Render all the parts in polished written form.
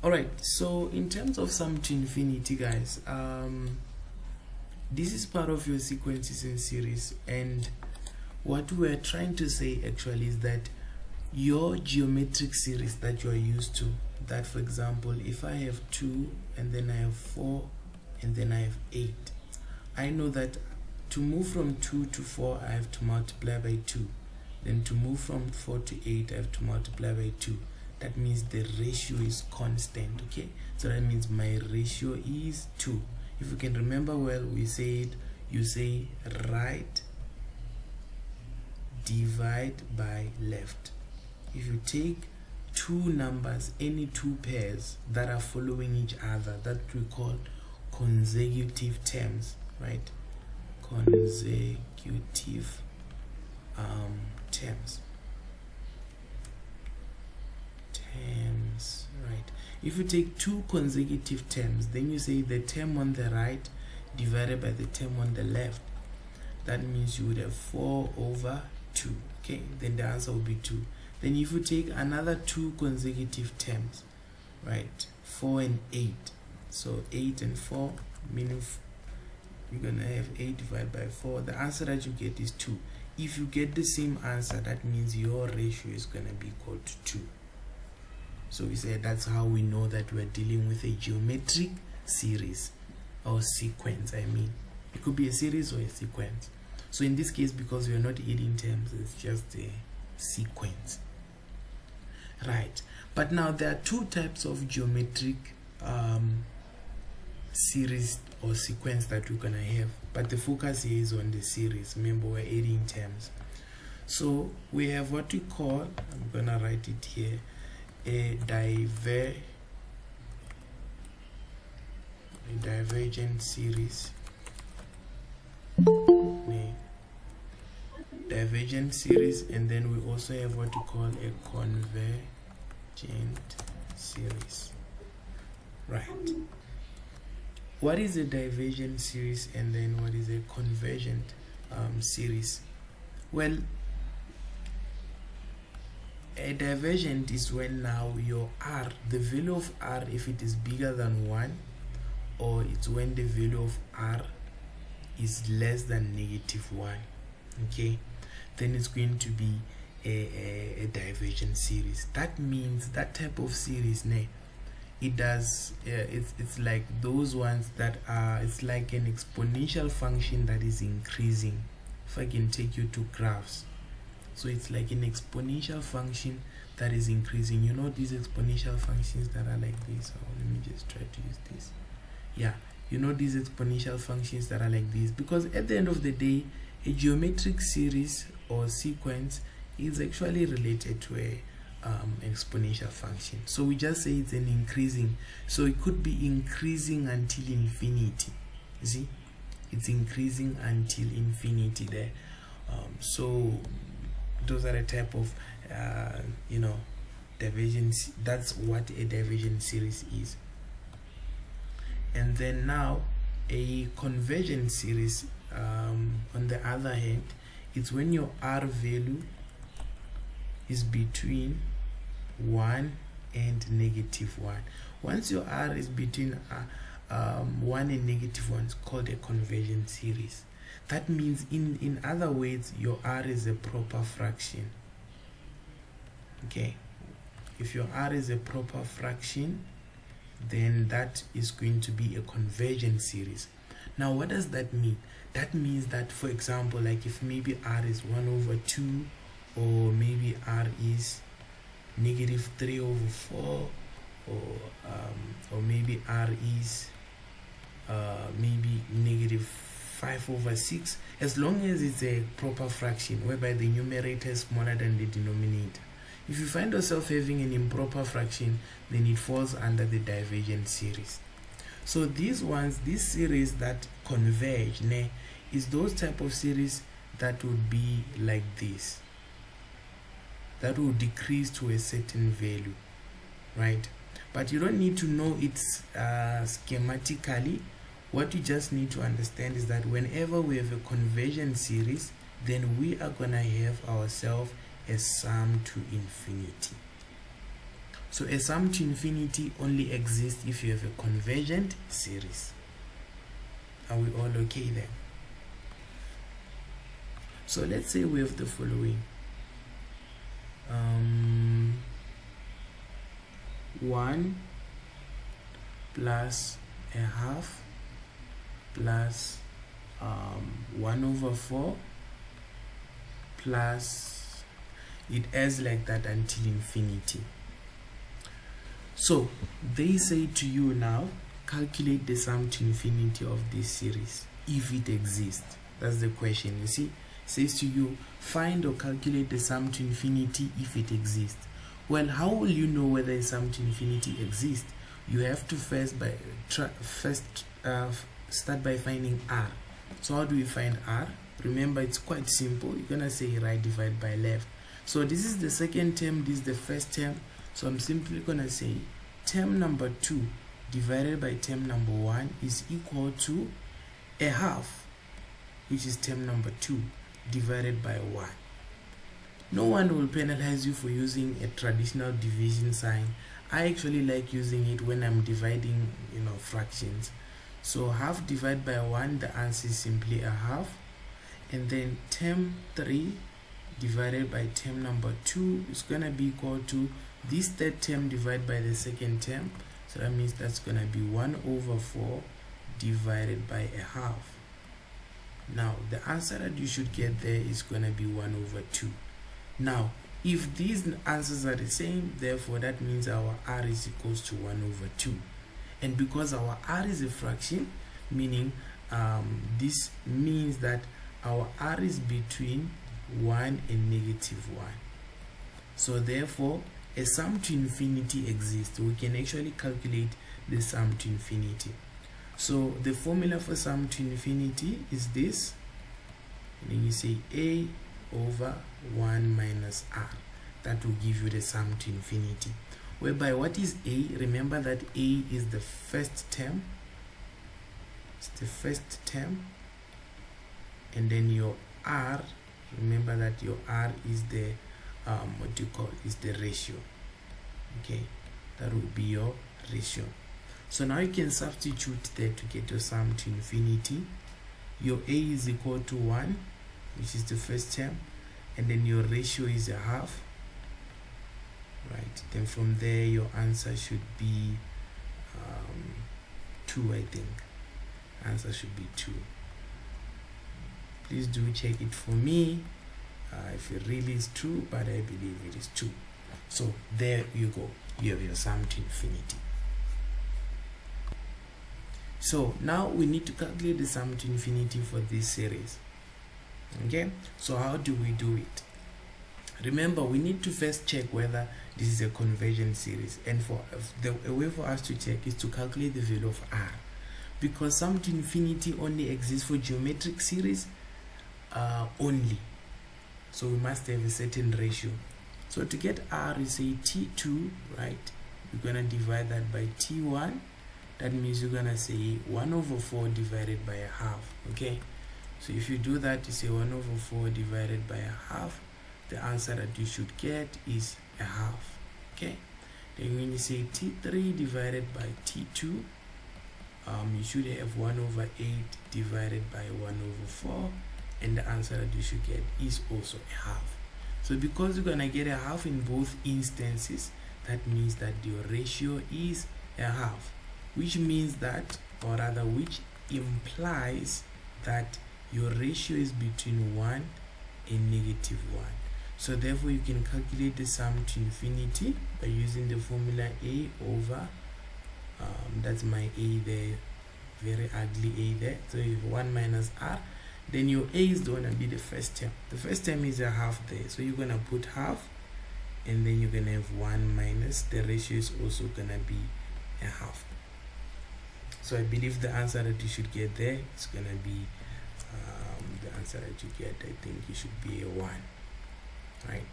Alright, so in terms of sum to infinity, guys, this is part of your sequences in series, and what we're trying to say actually is that your geometric series that you are used to, that for example, if I have 2 and then I have 4 and then I have 8, I know that to move from 2 to 4 I have to multiply by 2, then to move from 4 to 8 I have to multiply by 2. That means the ratio is constant. Okay, so that means my ratio is 2. If you can remember well, we said you say right divide by left. If you take two numbers, any two pairs that are following each other, that we call consecutive terms, right? Consecutive terms, right? If you take two consecutive terms, then you say the term on the right divided by the term on the left. That means you would have 4 over 2. Okay, then the answer will be 2. Then if you take another two consecutive terms, right, 4 and 8, so 8 and 4, meaning you're gonna have 8 divided by 4. The answer that you get is 2. If you get the same answer, that means your ratio is gonna be equal to 2. So we say that's how we know that we're dealing with a geometric series or sequence. I mean, it could be a series or a sequence. So in this case, because we are not adding terms, it's just a sequence, right? But now there are two types of geometric series or sequence that we're gonna have, but the focus here is on the series. Remember, we're adding terms. So we have what we call, I'm gonna write it here, a divergent series. Divergent series, and then we also have what we call a convergent series, right? What is a divergent series and then what is a convergent series? Well, a divergent is when now your r, the value of r, if it is bigger than 1, or it's when the value of r is less than -1, okay, then it's going to be a divergent series. That means that type of series, it does it's like those ones that are, it's like an exponential function that is increasing. If I can take you to graphs, so it's like an exponential function that is increasing. You know these exponential functions that are like this. Oh, let me just try to use this. Yeah, you know these exponential functions that are like this, because at the end of the day, a geometric series or sequence is actually related to a exponential function. So we just say it's an increasing, so it could be increasing until infinity. You see, it's increasing until infinity there. So those are the type of divergence. That's what a divergent series is. And then now a convergent series, on the other hand, it's when your r value is between 1 and -1. Once your r is between 1 and -1, it's called a convergent series. That means in other words, your r is a proper fraction. Okay, if your r is a proper fraction, then that is going to be a convergent series. Now what does that mean? That means that, for example, like if maybe r is 1 over 2, or maybe r is -3 over 4, or maybe r is maybe -5 over 6, as long as it's a proper fraction whereby the numerator is smaller than the denominator. If you find yourself having an improper fraction, then it falls under the divergent series. So these series that converge, is those type of series that would be like this, that will decrease to a certain value, right? But you don't need to know it schematically. What you just need to understand is that whenever we have a convergent series, then we are gonna have ourselves a sum to infinity. So a sum to infinity only exists if you have a convergent series. Are we all okay then? So let's say we have the following. 1 plus a half plus 1/4 plus, it adds like that until infinity. So they say to you now, calculate the sum to infinity of this series if it exists. That's the question. You see, it says to you, find or calculate the sum to infinity if it exists. Well, how will you know whether a sum to infinity exists? You have to first start by finding R. So how do we find R? Remember, it's quite simple. You're gonna say right divided by left. So this is the second term, this is the first term. So I'm simply gonna say term number 2 divided by term number 1 is equal to a half, which is term number 2 divided by 1. No one will penalize you for using a traditional division sign. I actually like using it when I'm dividing, fractions. So half divided by 1, the answer is simply a half. And then term 3 divided by term number 2 is going to be equal to this third term divided by the second term. So that means that's going to be 1/4 divided by a half. Now the answer that you should get there is going to be 1/2. Now if these answers are the same, therefore that means our R is equals to 1/2. And because our R is a fraction, meaning this means that our R is between 1 and -1. So therefore a sum to infinity exists. We can actually calculate the sum to infinity. So the formula for sum to infinity is this, and then you say A over 1 minus R. That will give you the sum to infinity. Whereby what is A? Remember that A is the first term. It's the first term. And then your R, remember that your R is the is the ratio. Okay, that would be your ratio. So now you can substitute there to get your sum to infinity. Your A is equal to 1, which is the first term, and then your ratio is a half. Right, then from there your answer should be 2. I think answer should be 2. Please do check it for me if it really is true, but I believe it is 2. So there you go, you have your sum to infinity. So now we need to calculate the sum to infinity for this series. Okay, so how do we do it? Remember, we need to first check whether this is a convergent series, and a way for us to check is to calculate the value of R, because sum to infinity only exists for geometric series only. So we must have a certain ratio. So to get R, you say T2, right? You're gonna divide that by T1. That means you're gonna say 1/4 divided by a half. Okay, so if you do that, you say 1/4 divided by a half. The answer that you should get is a half. Okay, then when you say T3 divided by T2, you should have 1/8 divided by 1/4, and the answer that you should get is also a half. So because you're gonna get a half in both instances, that means that your ratio is a half, which means that, or rather which implies that your ratio is between 1 and -1. So therefore you can calculate the sum to infinity by using the formula A over that's my A there, very ugly A there. So you have 1 minus R, then your A is going to be the first term. The first term is a half there, so you're going to put half, and then you're going to have 1 minus, the ratio is also going to be a half. So I believe the answer that you should get there is going to be the answer that you get, I think it should be a 1, right?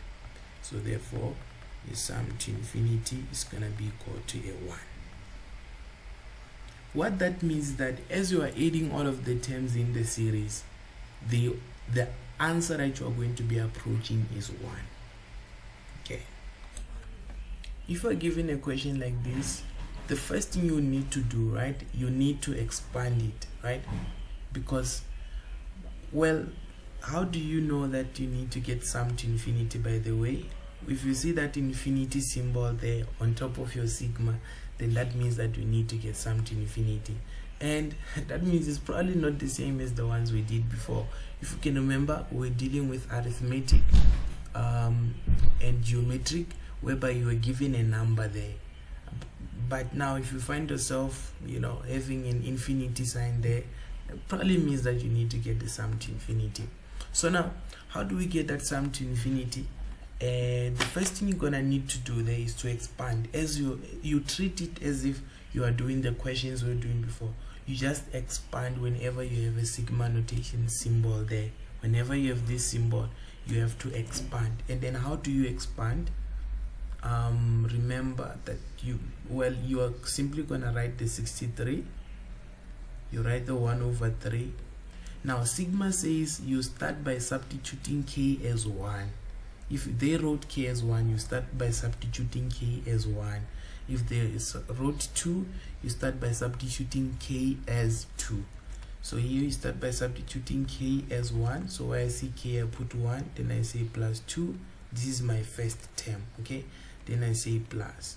So therefore the sum to infinity is going to be equal to a 1. What that means is that as you are adding all of the terms in the series, the answer that you are going to be approaching is 1. Okay, if you're given a question like this, the first thing you need to do, right, you need to expand it, right? Because, well, how do you know that you need to get sum to infinity? By the way, if you see that infinity symbol there on top of your sigma, then that means that you need to get sum to infinity. And that means it's probably not the same as the ones we did before. If you can remember, we're dealing with arithmetic and geometric, whereby you were given a number there. But now if you find yourself, having an infinity sign there, it probably means that you need to get the sum to infinity. So now, how do we get that sum to infinity? The first thing you're gonna need to do there is to expand. As you treat it as if you are doing the questions we were doing before. You just expand whenever you have a sigma notation symbol there. Whenever you have this symbol, you have to expand. And then how do you expand? Remember that you are simply gonna write the 63. You write the 1/3. Now sigma says you start by substituting k as 1. If they wrote k as 1, you start by substituting k as 1. If they wrote 2, you start by substituting k as 2. So here you start by substituting k as 1. So where I see k, I put 1, then I say plus 2. This is my first term, okay? Then I say plus.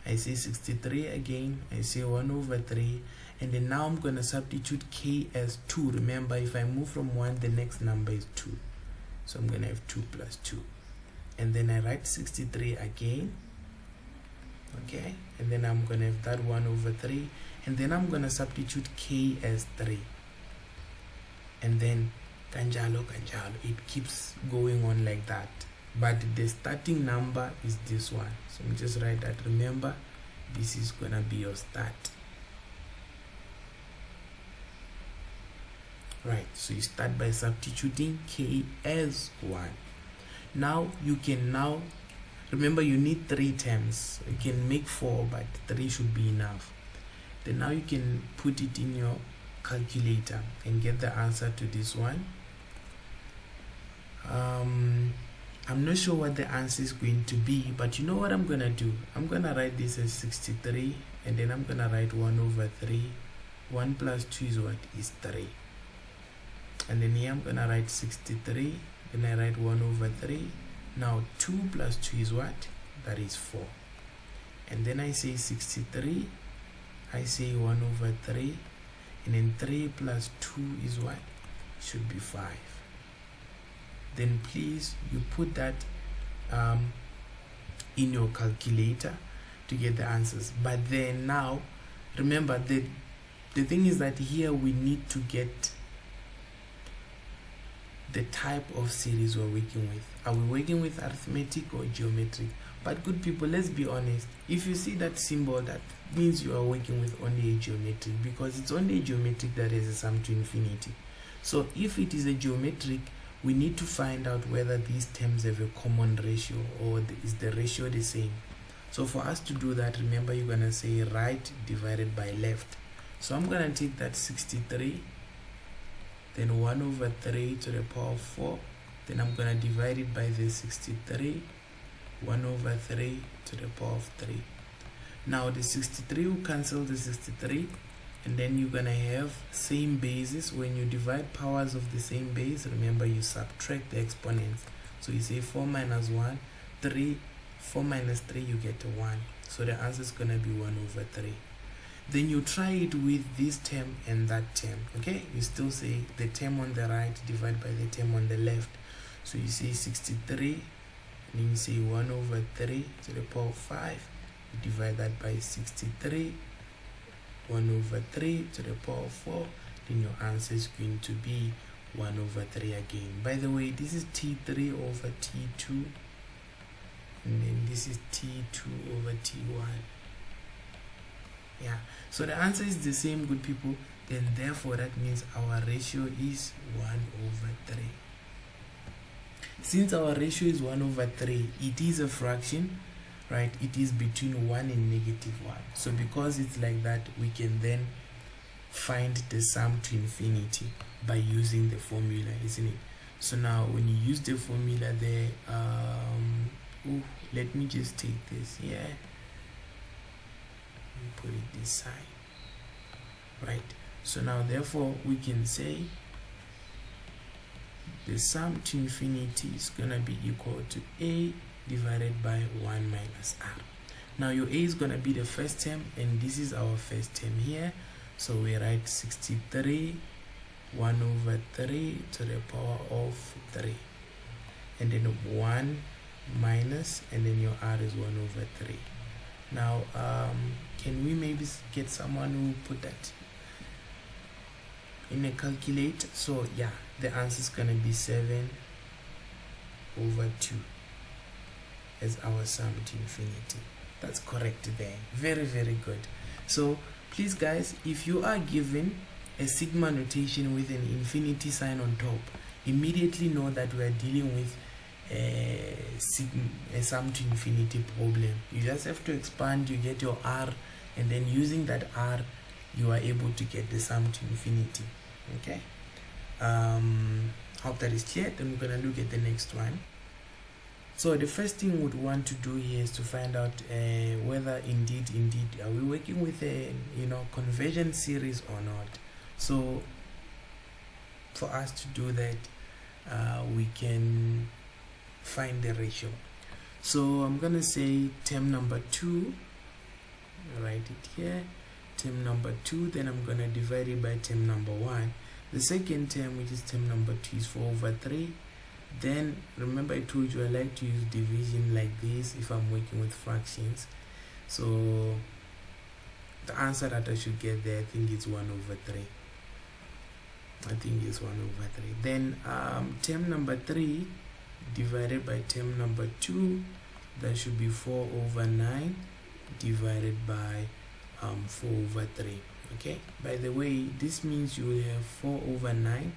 I say 63 again. I say 1/3. And then now I'm going to substitute k as 2. Remember, if I move from 1, the next number is 2. So I'm going to have 2 plus 2. And then I write 63 again. Okay, and then I'm gonna have that 1/3, and then I'm gonna substitute k as 3, and then kanjalo, it keeps going on like that. But the starting number is this one, so I'm just write that. Remember, this is gonna be your start. Right, so you start by substituting k as 1. Now you can remember, you need 3 terms. You can make 4, but 3 should be enough. Then now you can put it in your calculator and get the answer to this one. I'm not sure what the answer is going to be, but you know what I'm gonna do? I'm gonna write this as 63, and then I'm gonna write 1/3. 1 plus 2 is what? Is 3. And then here I'm gonna write 63, then I write 1/3. Now 2 plus 2 is what? That is 4. And then I say 63, I say 1/3, and then 3 plus 2 is what? Should be 5. Then please, you put that in your calculator to get the answers. But then now, remember, the thing is that here we need to get the type of series we're working with. Are we working with arithmetic or geometric? But good people, let's be honest. If you see that symbol, that means you are working with only a geometric, because it's only a geometric that has a sum to infinity. So if it is a geometric, we need to find out whether these terms have a common ratio, or is the ratio the same. So for us to do that, remember, you're gonna say right divided by left. So I'm gonna take that 63, then 1/3 to the power of 4, then I'm gonna divide it by the 63, 1/3 to the power of 3. Now the 63 will cancel the 63, and then you're gonna have same bases. When you divide powers of the same base, remember, you subtract the exponents. So you say 4 minus 1, 3, 4 minus 3, you get a 1. So the answer is gonna be 1/3. Then you try it with this term and that term. Okay, you still say the term on the right divided by the term on the left. So you say 63, and then you say 1/3 to the power of 5. You divide that by 63, 1/3 to the power of 4. Then your answer is going to be 1/3 again. By the way, this is T3 over T2, and then this is T2 over T1. Yeah, so the answer is the same, good people. Then therefore that means our ratio is 1/3. Since our ratio is 1/3, it is a fraction, right? It is between 1 and -1. So because it's like that, we can then find the sum to infinity by using the formula, isn't it? So now when you use the formula there, let me just take this here and put it this side, right? So now therefore we can say the sum to infinity is gonna be equal to a divided by 1 minus r. Now your a is gonna be the first term, and this is our first term here, so we write 63 1 over 3 to the power of 3, and then 1 minus, and then your r is 1 over 3. Now can we maybe get someone who put that in a calculator? So yeah, the answer is gonna be 7 over 2 as our sum to infinity. That's correct there. Very, very good. So please guys, if you are given a sigma notation with an infinity sign on top, immediately know that we are dealing with a sum to infinity problem. You just have to expand, you get your r, and then using that r you are able to get the sum to infinity. Okay, hope that is clear. Then we're gonna look at the next one. So the first thing we'd want to do here is to find out whether indeed are we working with a convergent series or not. So for us to do that, we can find the ratio. So I'm gonna say term number 2, write it here, term number 2, then I'm gonna divide it by term number 1. The second term, which is term number 2, is 4 over 3. Then remember I told you I like to use division like this if I'm working with fractions. So the answer that I should get there, I think it's 1 over 3. I think it's 1 over 3. Then term number 3 divided by term number 2, that should be 4 over 9 divided by 4 over 3. Okay, by the way, this means you will have 4 over 9.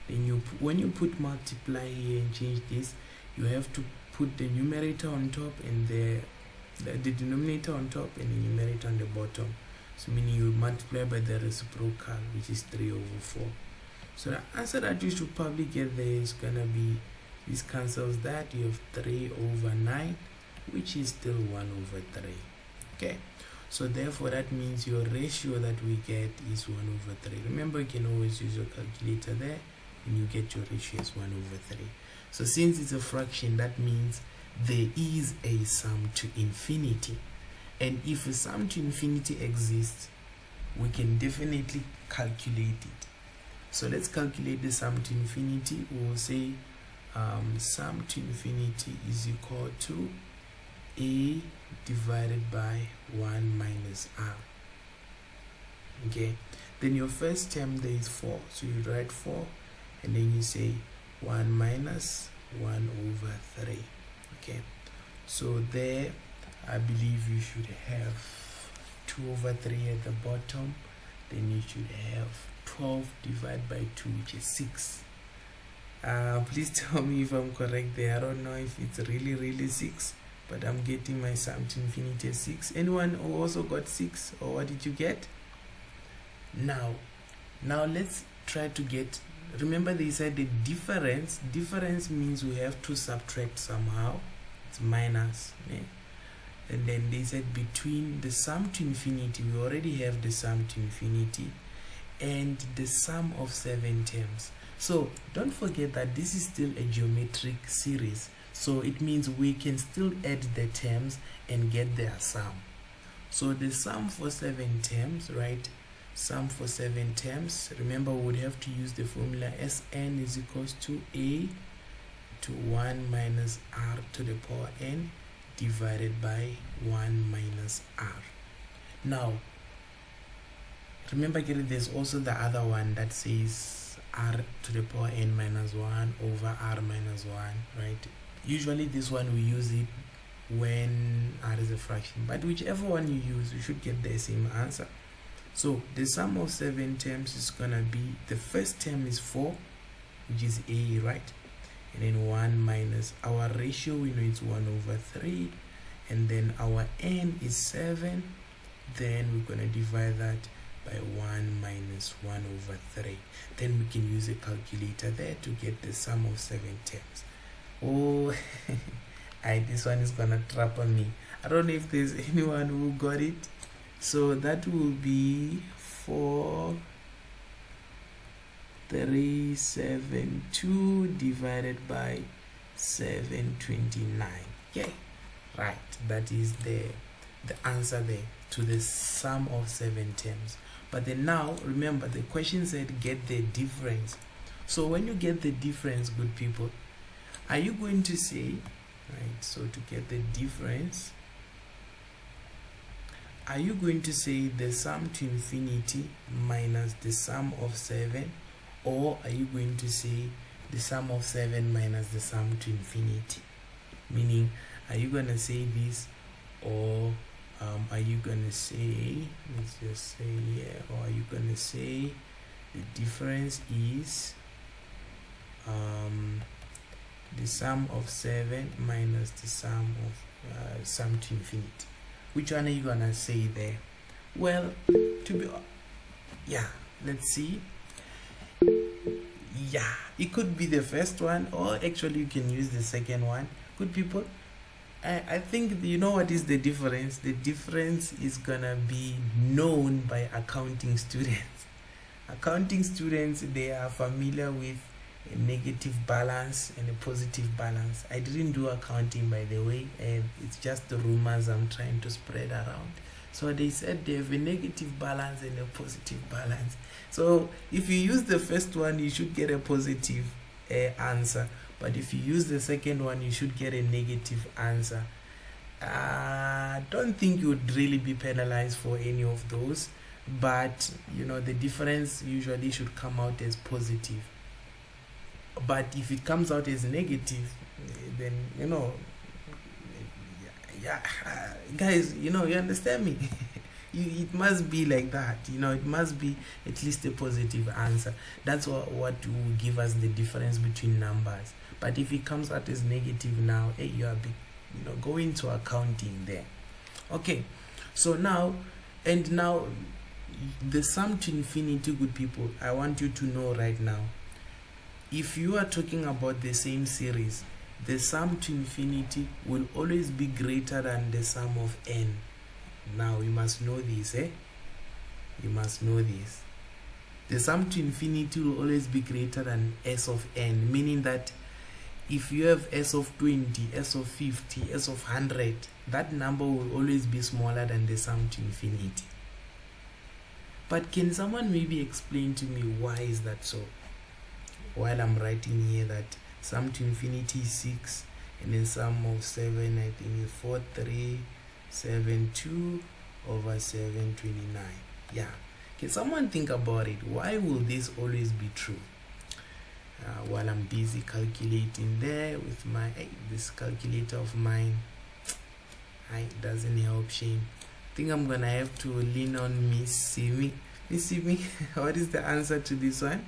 Then when you put multiply here and change this, you have to put the numerator on top and the denominator on top and the numerator on the bottom. So meaning you multiply by the reciprocal, which is 3 over 4. So the answer that you should probably get there is gonna be, this cancels that, you have 3 over 9, which is still 1 over 3. Okay, so therefore that means your ratio that we get is 1 over 3. Remember, you can always use your calculator there and you get your ratio as 1 over 3. So since it's a fraction, that means there is a sum to infinity, and if a sum to infinity exists, we can definitely calculate it. So let's calculate the sum to infinity. We will say sum to infinity is equal to a divided by 1 minus r. Okay, then your first term there is 4, so you write 4 and then you say 1 minus 1 over 3. Okay, so there I believe you should have 2 over 3 at the bottom, then you should have 12 divided by 2, which is 6. Please tell me if I'm correct there. I don't know if it's really 6, but I'm getting my sum to infinity as 6. Anyone who also got 6, or what did you get? Now let's try to get, remember they said the difference means we have to subtract somehow. It's minus, yeah? And then they said between the sum to infinity, we already have the sum to infinity, and the sum of 7 terms. So don't forget that this is still a geometric series, so it means we can still add the terms and get their sum. So the sum for 7 terms, right? Sum for 7 terms, remember we would have to use the formula Sn is equals to a to 1 minus r to the power n divided by 1 minus r. Now remember, there's also the other one that says r to the power n minus 1 over r minus 1, right? Usually this one we use it when r is a fraction, but whichever one you use, you should get the same answer. So the sum of 7 terms is gonna be, the first term is 4, which is a, right? And then 1 minus, our ratio we know it's 1 over 3, and then our n is 7, then we're gonna divide that by 1 minus 1 over 3. Then we can use a calculator there to get the sum of 7 terms. Oh, This one is gonna trap on me. I don't know if there's anyone who got it. So that will be 4372 divided by 729. Okay, right, that is the answer there to the sum of 7 terms. But then now remember, the question said get the difference. So when you get the difference, good people, are you going to say, right, so to get the difference, are you going to say the sum to infinity minus the sum of 7, or are you going to say the sum of 7 minus the sum to infinity? Meaning, are you going to say this, or are you going to say, let's just say here, or are you going to say the difference is the sum of 7 minus the sum of sum to infinity? Which one are you gonna say there? Well, to be, yeah, let's see. Yeah, it could be the first one, or actually you can use the second one. Good people, I think you know what is the difference. The difference is gonna be known by accounting students. Accounting students, they are familiar with a negative balance and a positive balance. I didn't do accounting, by the way, and it's just the rumors I'm trying to spread around. So they said they have a negative balance and a positive balance. So if you use the first one, you should get a positive answer, but if you use the second one, you should get a negative answer. I don't think you would really be penalized for any of those, but you know, the difference usually should come out as positive. But if it comes out as negative, then you know, yeah, guys, you know, you understand me. It must be like that, you know, it must be at least a positive answer. That's what will give us the difference between numbers. But if it comes out as negative, now, hey, you are big, you know, go into accounting there. Okay, so now, and now the sum to infinity, good people, I want you to know right now, if you are talking about the same series, the sum to infinity will always be greater than the sum of n. Now you must know this, you must know this. The sum to infinity will always be greater than s of n, meaning that if you have s of 20, s of 50, s of 100, that number will always be smaller than the sum to infinity. But can someone maybe explain to me why is that so? While I'm writing here that sum to infinity is 6, and then sum of 7, I think, is 4372 over 729. Yeah, can someone think about it? Why will this always be true? While I'm busy calculating there with my this calculator of mine, it doesn't help. Shame. I think I'm gonna have to lean on Miss Simi. Miss Simi, what is the answer to this one?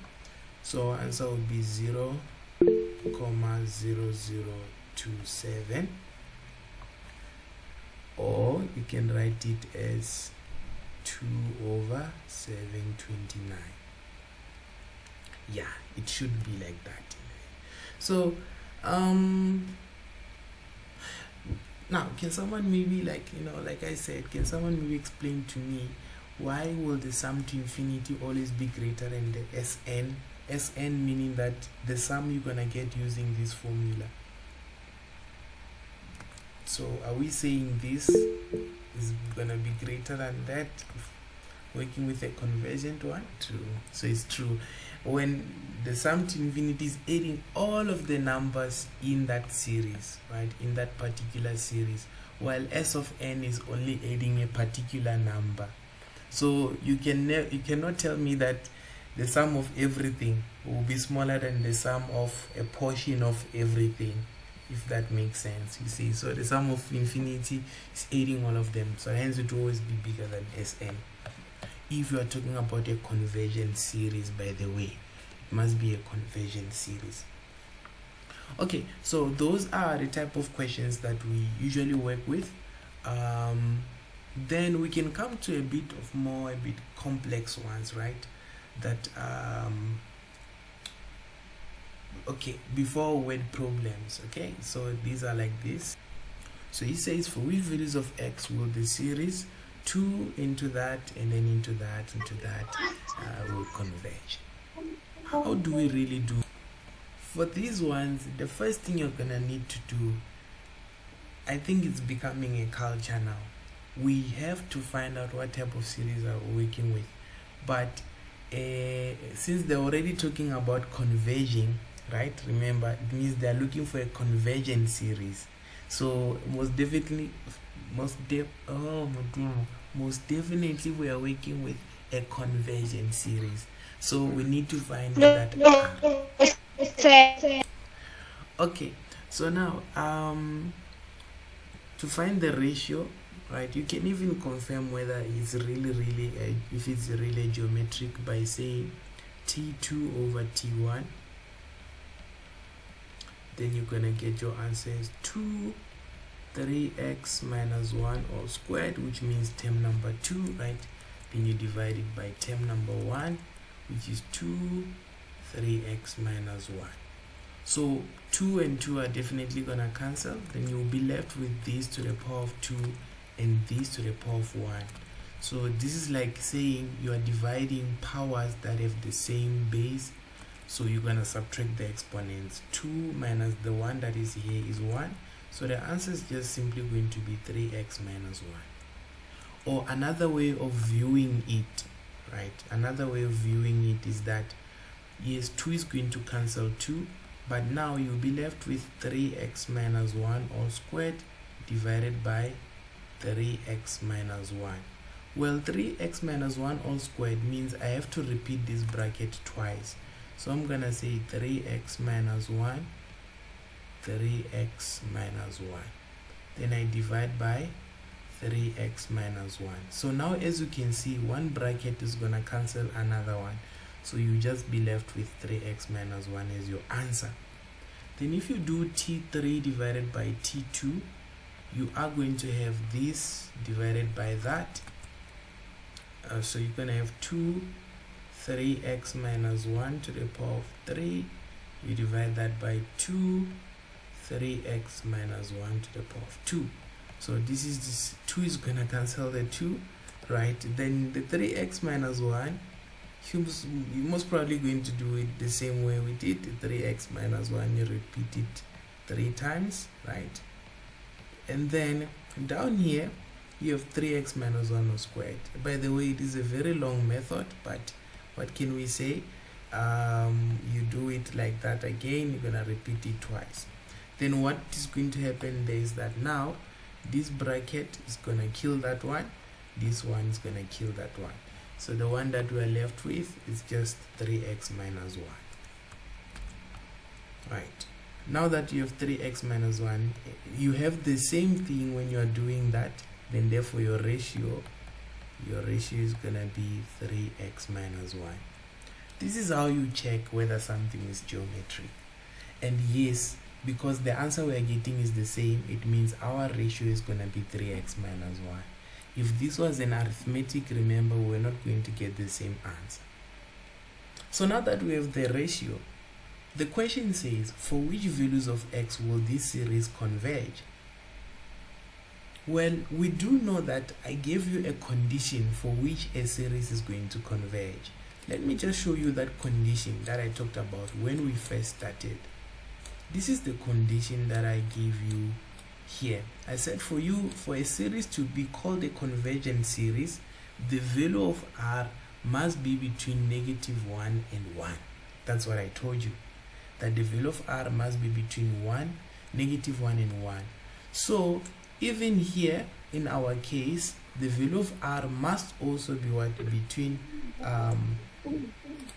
So answer would be 0,0027, or you can write it as 2 over 729. Yeah, it should be like that. So now can someone maybe, like, you know, like I said, can someone maybe explain to me why will the sum to infinity always be greater than the Sn? Sn meaning that the sum you're gonna get using this formula. So are we saying this is gonna be greater than that, working with a convergent one? True. So it's true when the sum to infinity is adding all of the numbers in that series, right, in that particular series, while s of n is only adding a particular number. So you cannot tell me that the sum of everything will be smaller than the sum of a portion of everything, if that makes sense. You see, so the sum of infinity is adding all of them, so hence it will always be bigger than Sn. If you are talking about a convergent series, by the way, it must be a convergent series. Okay, so those are the type of questions that we usually work with. Then we can come to a bit complex ones, right? That okay, before word problems. Okay, so these are like this. So he says for which values of x will the series 2 into that and then into that will converge. How do we really do? For these ones, the first thing you're gonna need to do, I think it's becoming a culture now. We have to find out what type of series are we working with. But since they're already talking about converging, right? Remember, it means they're looking for a convergent series. So most definitely we are working with a convergent series. So we need to find that R. Okay, so now to find the ratio, right, you can even confirm whether it's really if it's really geometric by saying T2 over T1. Then you're gonna get your answers 2 3x minus 1 all squared, which means term number 2, right? Then you divide it by term number 1, which is 2 3x minus 1. So 2 and 2 are definitely gonna cancel. Then you'll be left with this to the power of 2 and this to the power of 1. So this is like saying you are dividing powers that have the same base. So you're gonna subtract the exponents. 2 minus the 1 that is here is 1. So the answer is just simply going to be 3x minus 1. Or another way of viewing it, right? Another way of viewing it is that yes, 2 is going to cancel 2, but now you'll be left with 3x minus 1 all squared divided by 3x minus 1. Well, 3x minus 1 all squared means I have to repeat this bracket twice. So I'm gonna say 3x minus 1, 3x minus 1. Then I divide by 3x minus 1. So now as you can see, one bracket is gonna cancel another one. So you just be left with 3x minus 1 as your answer. Then if you do T3 divided by T2, you are going to have this divided by that. So you're gonna have 2 3x minus 1 to the power of 3. You divide that by 2 3x minus 1 to the power of 2. So this 2 is gonna cancel the 2, right? Then the 3x minus 1, you're most probably going to do it the same way we did. The 3x minus 1, you repeat it 3 times, right? And then down here you have 3x minus 1 all squared. By the way, it is a very long method, but what can we say? You do it like that again, you're gonna repeat it twice. Then what is going to happen there is that now this bracket is gonna kill that one, this one is gonna kill that one. So the one that we're left with is just 3x minus 1. Right. Now that you have 3x minus 1, you have the same thing when you are doing that, then therefore your ratio is gonna be 3x minus 1. This is how you check whether something is geometric. And yes, because the answer we are getting is the same, it means our ratio is gonna be 3x minus 1. If this was an arithmetic, remember, we're not going to get the same answer. So now that we have the ratio, the question says, for which values of x will this series converge? Well, we do know that I gave you a condition for which a series is going to converge. Let me just show you that condition that I talked about when we first started. This is the condition that I gave you here. I said for a series to be called a convergent series, the value of r must be between -1 and 1. That's what I told you, that the value of r must be between -1 and 1. So even here in our case, the value of r must also be what? Between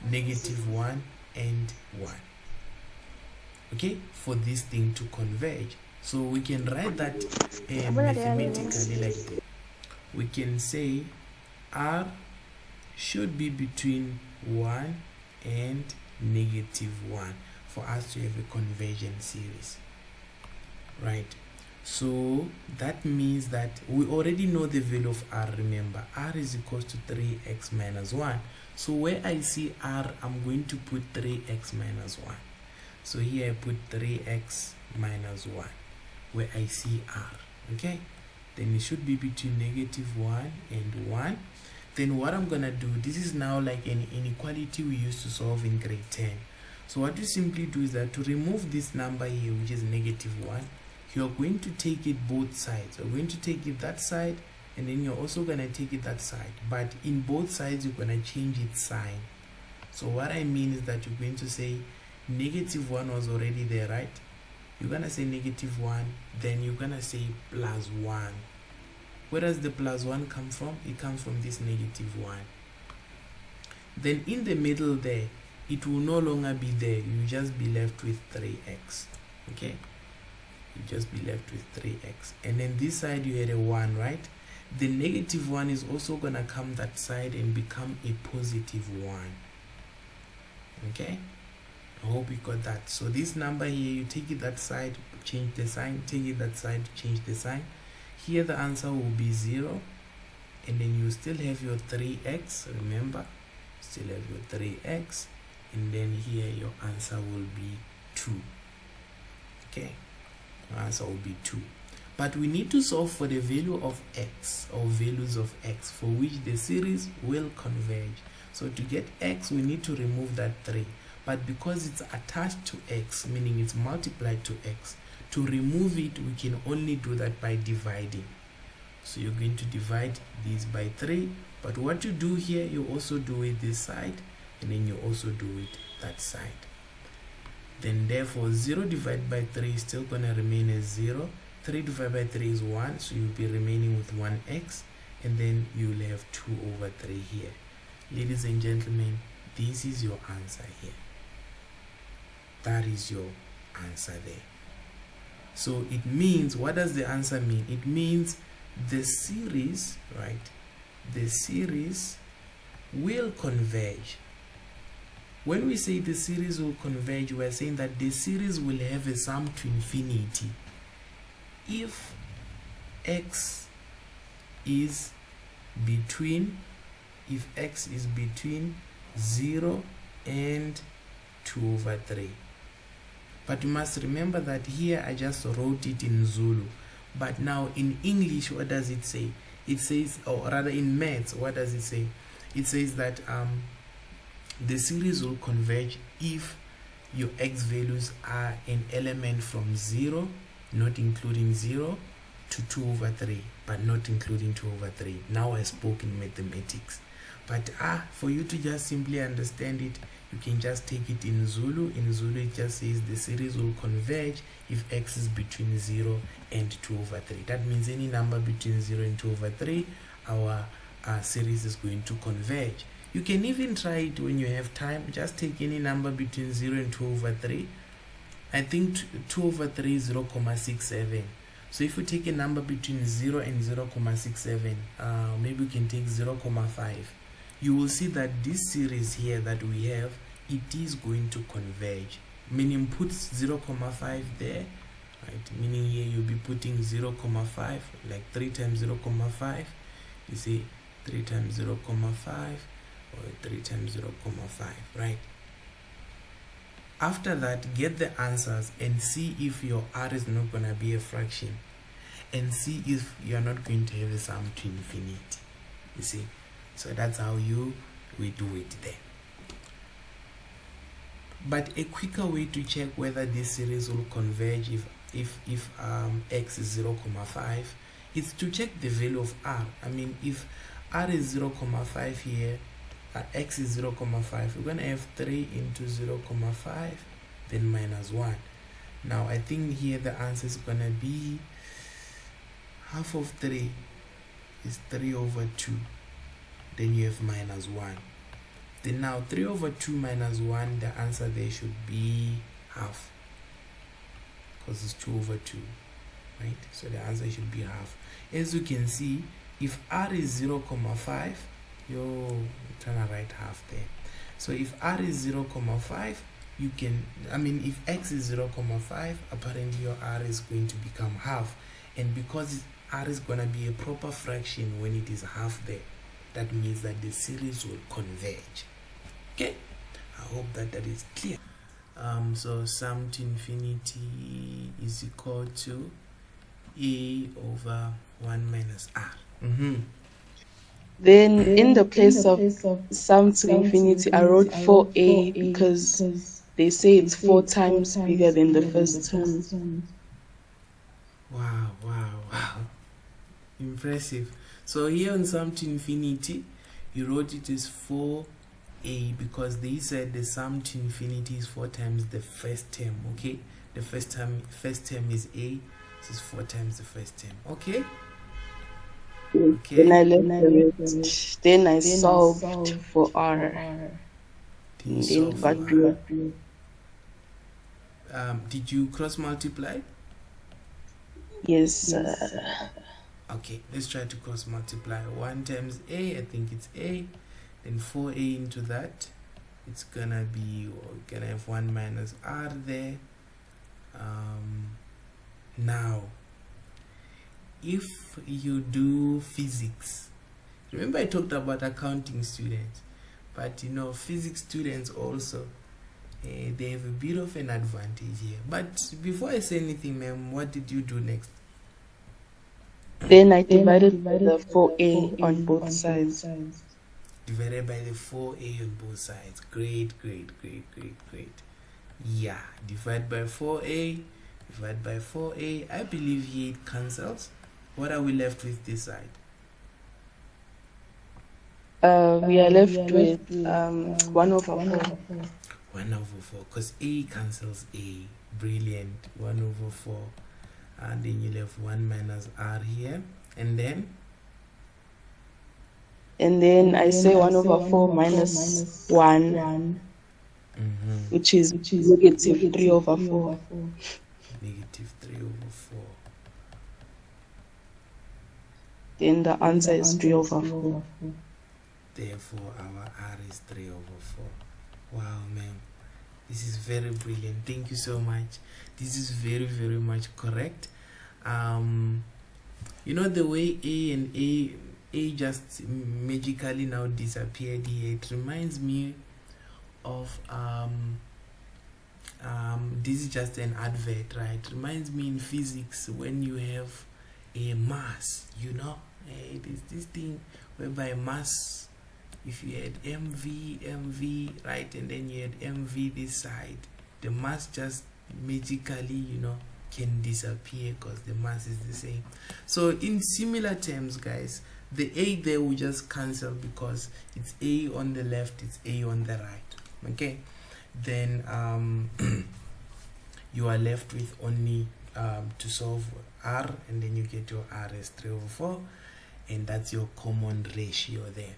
-1 and 1. Okay, for this thing to converge. So we can write that mathematically like this. We can say r should be between 1 and -1 for us to have a convergent series, right? So that means that we already know the value of r. Remember, r is equals to 3x minus 1. So where I see r, I'm going to put 3x minus 1. So here I put 3x minus 1 where I see r. Okay, then it should be between -1 and 1. Then what I'm gonna do, this is now like an inequality we used to solve in grade 10. So what you simply do is that to remove this number here, which is -1, you're going to take it both sides. You're going to take it that side, and then you're also gonna take it that side. But in both sides, you're gonna change its sign. So what I mean is that you're going to say -1 was already there, right? You're gonna say -1, then you're gonna say +1. Where does the +1 come from? It comes from this -1. Then in the middle there, it will no longer be there. You just be left with 3x. Okay, you just be left with 3x. And then this side you had a 1, right? The -1 is also gonna come that side and become a +1. Okay, I hope you got that. So this number here, you take it that side, change the sign, take it that side, change the sign. Here the answer will be 0, and then you still have your 3x, remember, still have your 3x, and then here your answer will be 2. Okay, your answer will be 2. But we need to solve for the value of x, or values of x, for which the series will converge. So to get x, we need to remove that 3. But because it's attached to x, meaning it's multiplied to x, to remove it, we can only do that by dividing. So you're going to divide this by 3. But what you do here, you also do it this side, and then you also do it that side. Then therefore, 0 divided by 3 is still going to remain as 0. 3 divided by 3 is 1, so you'll be remaining with 1x, and then you'll have 2/3 here. Ladies and gentlemen, this is your answer here. That is your answer there. So it means, what does the answer mean? It means the series, right? The series will converge. When we say the series will converge, we are saying that the series will have a sum to infinity if x is between 0 and 2/3. But you must remember that here I just wrote it in Zulu, but now in English, what does it say? It says, or rather in maths, what does it say? It says that the series will converge if your x values are an element from 0, not including 0, to 2/3, but not including 2/3. Now I spoke in mathematics. But for you to just simply understand it, you can just take it in Zulu. In Zulu, it just says the series will converge if x is between 0 and 2/3. That means any number between 0 and 2/3, our series is going to converge. You can even try it when you have time. Just take any number between 0 and 2/3. I think 2/3 is 0.67. So if you take a number between 0 and 0.67, maybe we can take 0.5. You will see that this series here that we have, it is going to converge. Meaning put 0.5 there, right? Meaning here you'll be putting 0.5, like 3 times 0.5. You see 3 times 0.5 or 3 times 0.5, right? After that, get the answers and see if your r is not going to be a fraction, and see if you're not going to have a sum to infinity. You see, so that's how we do it there. But a quicker way to check whether this series will converge if x is 0.5 is to check the value of r. I mean, if r is 0.5 here, x is 0.5, we're going to have 3 into 0.5, then minus 1. Now I think here the answer is going to be half of 3 is 3/2. Then you have minus 1. Then now 3/2 minus 1, the answer there should be half, because it's 2/2, right? So the answer should be half. As you can see, if r is 0.5, I'm trying to write half there. So if r is 0.5, you can, I mean, if x is 0.5, apparently your r is going to become half. And because r is going to be a proper fraction when it is half there, that means that the series will converge. Okay, I hope that is clear. So sum to infinity is equal to A over 1 minus R. Then in the place of sum to infinity, I wrote 4a because they say it's 4 times bigger than the first term. Wow. Impressive. So here on sum to infinity, you wrote it as 4a because they said the sum to infinity is 4 times the first term, okay? The first term is a, this is 4 times the first term, okay? Okay. Then I left the rest. Then I solved for R. Then got R. Did you cross multiply? Yes. Okay, let's try to cross multiply. 1 times a, I think it's a, then 4a into that, it's gonna be, we're gonna have 1 minus R there. Now if you do physics, remember I talked about accounting students, but you know, physics students also, they have a bit of an advantage here. But before I say anything, ma'am, what did you do next? Then I divided by the 4a on both sides. Divided by the 4a on both sides. Great. Yeah, divide by 4a, divide by 4a. I believe here it cancels. What are we left with this side? We are left with 1 over 4. 1 over 4, because a cancels a. Brilliant. 1 over 4. And then you left 1 minus R here. And then I say 1 over 4 minus 1, which is negative 3 over 4. Negative 3 over 4. Then the answer is 3 over 4. Therefore, our R is 3 over 4. Wow, man. This is very brilliant. Thank you so much. This is very much correct. You know, the way A and A just magically now disappeared here, it reminds me of this is just an advert, right? It reminds me in physics when you have a mass, you know, it is this thing whereby mass, if you had mv, right, and then you had mv this side, the mass just magically, you know, can disappear because the mass is the same. So in similar terms, guys, the a there will just cancel because it's a on the left, it's a on the right. Okay, then you are left with only to solve R, and then you get your R as 3 over 4, and that's your common ratio there.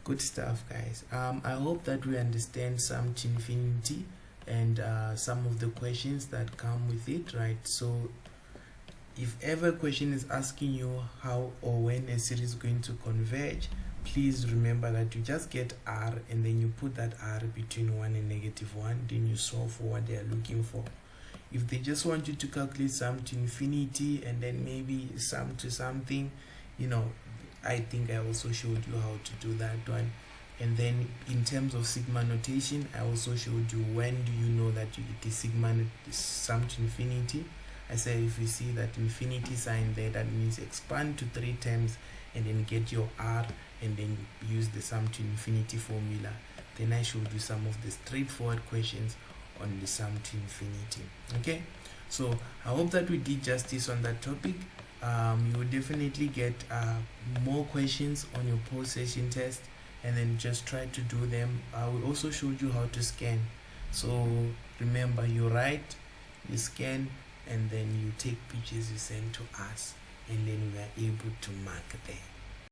Good stuff, guys. I hope that we understand sum to infinity and some of the questions that come with it, right? So if ever a question is asking you how or when a series is going to converge, please remember that you just get R and then you put that R between 1 and -1, then you solve for what they are looking for. If they just want you to calculate sum to infinity and then maybe sum to something, you know, I think I also showed you how to do that one. And then in terms of sigma notation, I also showed you when do you know that it is sigma sum to infinity. I said if you see that infinity sign there, that means expand to 3 terms and then get your R and then use the sum to infinity formula. Then I showed you some of the straightforward questions on the sum to infinity. Okay, so I hope that we did justice on that topic. You will definitely get more questions on your post-session test, and then just try to do them. I will also show you how to scan. So remember, you write, you scan, and then you take pictures, you send to us, and then we are able to mark there.